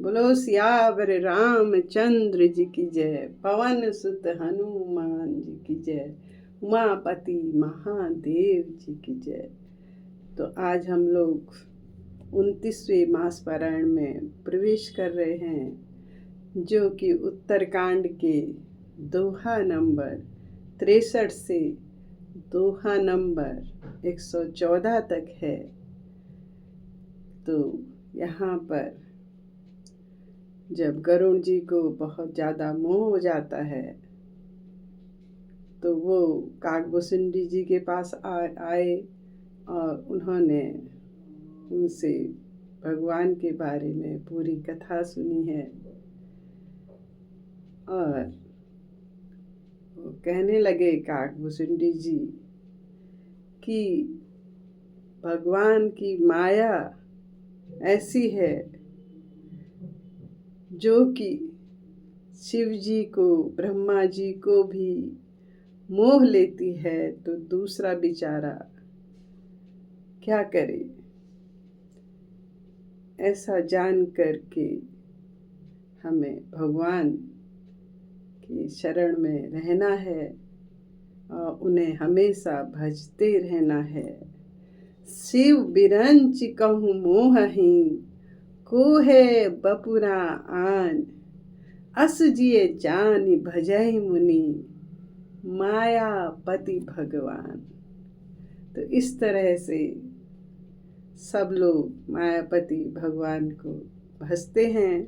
बोलो सियावर रामचंद्र जी की जय, पवन सुत हनुमान जी की जय, उमापति महादेव जी की जय। तो आज हम लोग 29वें मास पारायण में प्रवेश कर रहे हैं, जो कि उत्तरकांड के दोहा नंबर 63 से दोहा नंबर 114 तक है। तो यहाँ पर जब गरुड़ जी को बहुत ज़्यादा मोह हो जाता है तो वो काकभूषुंडी जी के पास आए और उन्होंने उनसे भगवान के बारे में पूरी कथा सुनी है। और वो कहने लगे काकभूषुंडी जी कि भगवान की माया ऐसी है जो कि शिव जी को, ब्रह्मा जी को भी मोह लेती है, तो दूसरा बेचारा क्या करे। ऐसा जान करके हमें भगवान की शरण में रहना है और उन्हें हमेशा भजते रहना है। शिव बिरंच कहूँ मोहहि, को है बपुरा आन, अस जिए जान भजहि मुनि, मायापति भगवान। तो इस तरह से सब लोग मायापति भगवान को भजते हैं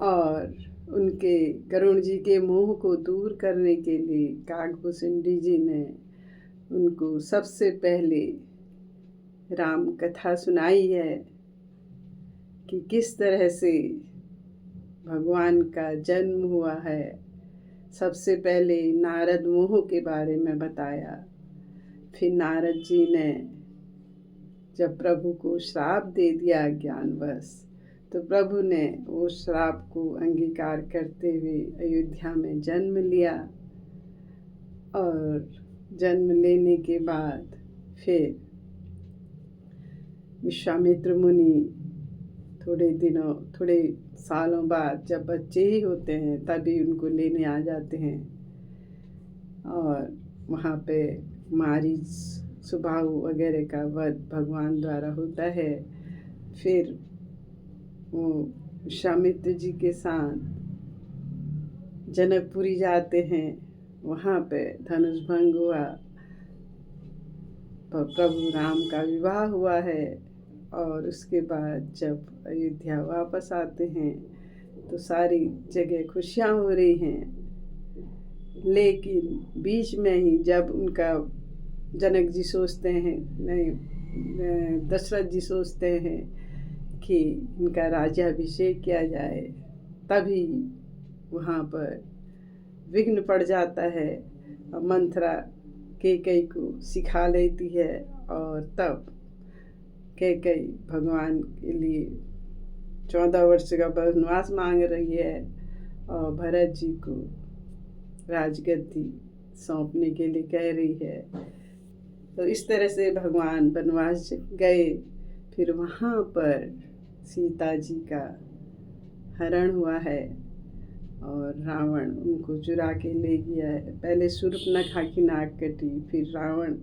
और उनके गरुड़ जी के मोह को दूर करने के लिए काकभूषुंडी जी ने उनको सबसे पहले राम कथा सुनाई है कि किस तरह से भगवान का जन्म हुआ है। सबसे पहले नारद मोह के बारे में बताया, फिर नारद जी ने जब प्रभु को श्राप दे दिया ज्ञानवश, तो प्रभु ने वो श्राप को अंगीकार करते हुए अयोध्या में जन्म लिया। और जन्म लेने के बाद फिर विश्वामित्र मुनि थोड़े सालों बाद जब बच्चे ही होते हैं तभी उनको लेने आ जाते हैं और वहाँ पे मारीच, सुबाहु वगैरह का वध भगवान द्वारा होता है। फिर वो विश्वामित्र जी के साथ जनकपुरी जाते हैं, वहाँ पे धनुष भंग हुआ, प्रभु राम का विवाह हुआ है। और उसके बाद जब अयोध्या वापस आते हैं तो सारी जगह खुशियाँ हो रही हैं। लेकिन बीच में ही जब उनका जनक जी सोचते हैं, नहीं दशरथ जी सोचते हैं कि इनका राज्याभिषेक किया जाए, तभी वहाँ पर विघ्न पड़ जाता है और मंथरा कैकेयी को सिखा लेती है। और तब कैकेयी भगवान के लिए 14 वर्ष का वनवास मांग रही है और भरत जी को राजगद्दी सौंपने के लिए कह रही है। तो इस तरह से भगवान वनवास गए। फिर वहाँ पर सीता जी का हरण हुआ है और रावण उनको चुरा के ले गया है। पहले शूर्पणखा की नाक कटी, फिर रावण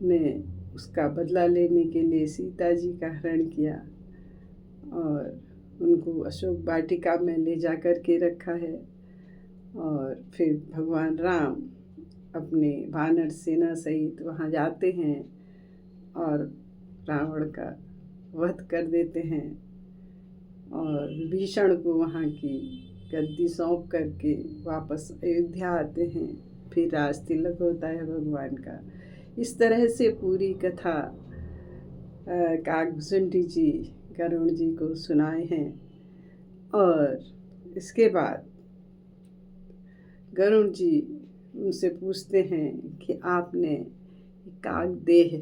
ने उसका बदला लेने के लिए सीता जी का हरण किया और उनको अशोक वाटिका में ले जा कर के रखा है। और फिर भगवान राम अपने वानर सेना सहित वहाँ जाते हैं और रावण का वध कर देते हैं और विभीषण को वहाँ की गद्दी सौंप करके वापस अयोध्या आते हैं। फिर राज तिलक होता है भगवान का। इस तरह से पूरी कथा काकभूषुंडी जी गरुड़ जी को सुनाए हैं। और इसके बाद गरुड़ जी उनसे पूछते हैं कि आपने काक देह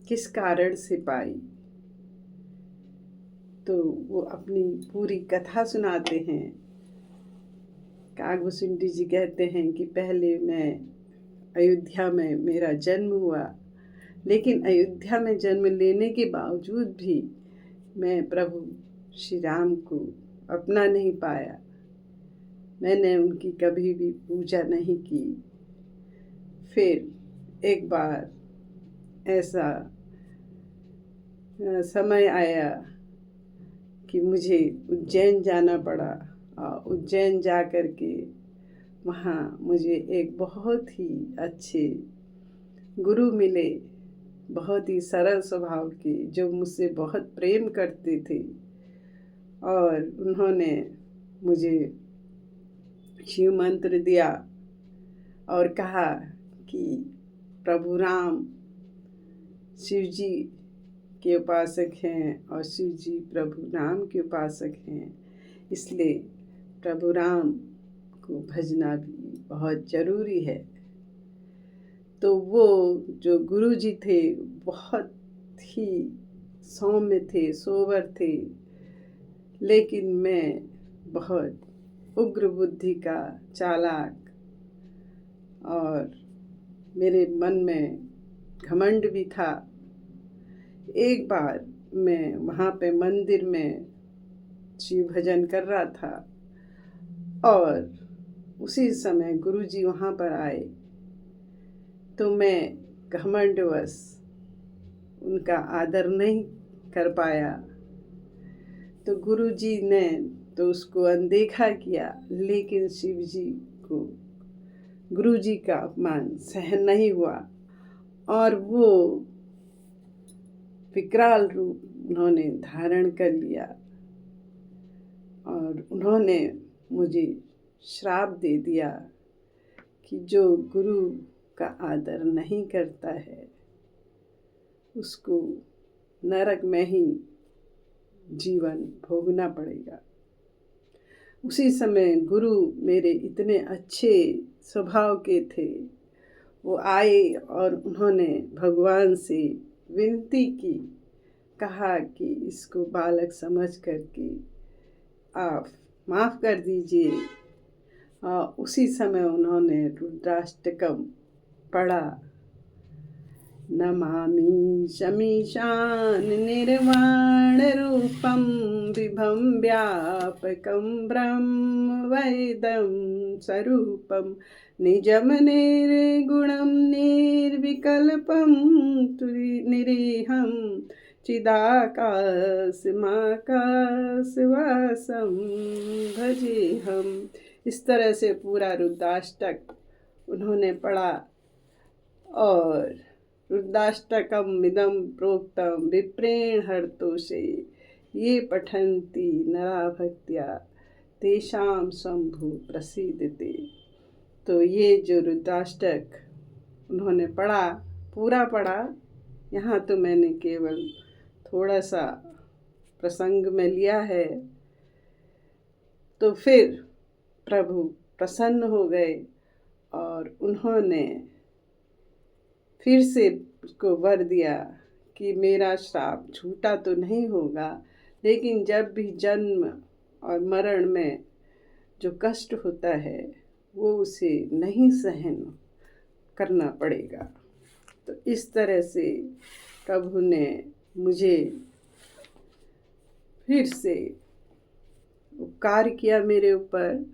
किस कारण से पाई। तो वो अपनी पूरी कथा सुनाते हैं। काकभूषुंडी जी कहते हैं कि पहले मैं अयोध्या में मेरा जन्म हुआ, लेकिन अयोध्या में जन्म लेने के बावजूद भी मैं प्रभु श्री राम को अपना नहीं पाया, मैंने उनकी कभी भी पूजा नहीं की। फिर एक बार ऐसा समय आया कि मुझे उज्जैन जाना पड़ा, और उज्जैन जा कर के वहाँ मुझे एक बहुत ही अच्छे गुरु मिले, बहुत ही सरल स्वभाव के, जो मुझसे बहुत प्रेम करते थे। और उन्होंने मुझे शिव मंत्र दिया और कहा कि प्रभु राम शिव जी के उपासक हैं और शिव जी प्रभु राम के उपासक हैं, इसलिए प्रभु राम को भजना भी बहुत ज़रूरी है। तो वो जो गुरु जी थे बहुत ही सौम्य थे, सोबर थे, लेकिन मैं बहुत उग्र बुद्धि का चालाक, और मेरे मन में घमंड भी था। एक बार मैं वहाँ पे मंदिर में शिव भजन कर रहा था, और उसी समय गुरुजी वहाँ पर आए, तो मैं घमंडवश उनका आदर नहीं कर पाया। तो गुरुजी ने तो उसको अनदेखा किया, लेकिन शिव जी को गुरुजी का अपमान सहन नहीं हुआ, और वो विकराल रूप उन्होंने धारण कर लिया, और उन्होंने मुझे श्राप दे दिया कि जो गुरु का आदर नहीं करता है उसको नरक में ही जीवन भोगना पड़ेगा। उसी समय गुरु मेरे इतने अच्छे स्वभाव के थे, वो आए और उन्होंने भगवान से विनती की, कहा कि इसको बालक समझ करके आप माफ़ कर दीजिए। उसी समय उन्होंने रुद्राष्टकम पढ़ा, नमामि शमीशान निर्वाण रूपम विभम व्यापकम ब्रह्म वेदम स्वरूपम निजम निर्गुणम निर्विकल्पम निरीहम चिदाकाशमाकाशवासम भजेहम। इस तरह से पूरा रुद्राष्टक उन्होंने पढ़ा, और रुद्राष्टकम इदं प्रोक्तम विप्रेण हर्तोषे ये पठन्ति नरा भक्त्या तेषां शंभु प्रसीदते। तो ये जो रुद्राष्टक उन्होंने पढ़ा, पूरा पढ़ा, यहाँ तो मैंने केवल थोड़ा सा प्रसंग में लिया है। तो फिर प्रभु प्रसन्न हो गए, और उन्होंने फिर से उसको वर दिया कि मेरा श्राप झूठा तो नहीं होगा, लेकिन जब भी जन्म और मरण में जो कष्ट होता है वो उसे नहीं सहन करना पड़ेगा। तो इस तरह से प्रभु ने मुझे फिर से उपकार किया मेरे ऊपर।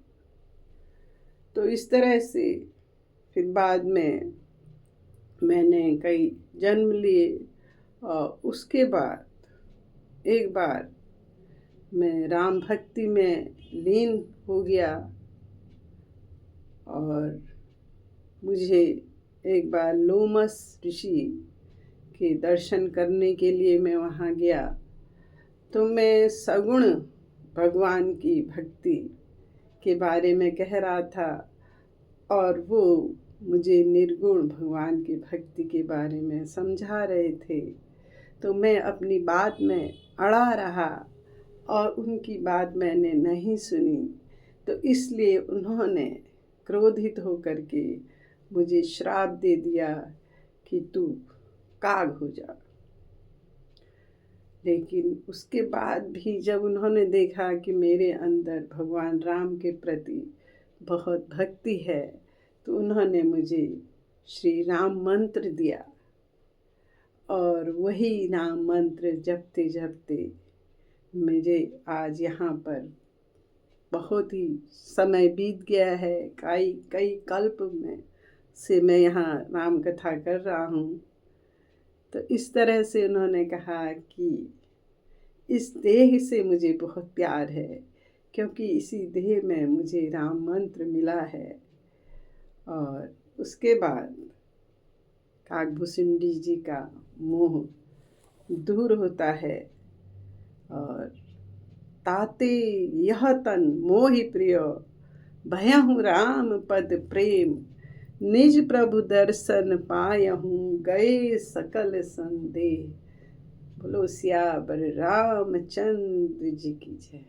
तो इस तरह से फिर बाद में मैंने कई जन्म लिए, और उसके बाद एक बार मैं राम भक्ति में लीन हो गया, और मुझे एक बार लोमस ऋषि के दर्शन करने के लिए मैं वहाँ गया। तो मैं सगुण भगवान की भक्ति के बारे में कह रहा था, और वो मुझे निर्गुण भगवान की भक्ति के बारे में समझा रहे थे। तो मैं अपनी बात में अड़ा रहा, और उनकी बात मैंने नहीं सुनी। तो इसलिए उन्होंने क्रोधित होकर के मुझे श्राप दे दिया कि तू काग हो जा। लेकिन उसके बाद भी जब उन्होंने देखा कि मेरे अंदर भगवान राम के प्रति बहुत भक्ति है, तो उन्होंने मुझे श्री राम मंत्र दिया, और वही राम मंत्र जपते जपते मुझे आज यहाँ पर बहुत ही समय बीत गया है, कई कई कल्प में से मैं यहाँ राम कथा कर रहा हूँ। तो इस तरह से उन्होंने कहा कि इस देह से मुझे बहुत प्यार है, क्योंकि इसी देह में मुझे राम मंत्र मिला है। और उसके बाद काकभूषुंडी जी का मोह दूर होता है और ताते यह तन मोहि प्रिय भयहु राम पद प्रेम निज प्रभु दर्शन पायहूँ गए सकल संदेह। बोलो सियावर रामचंद्र जी की जय।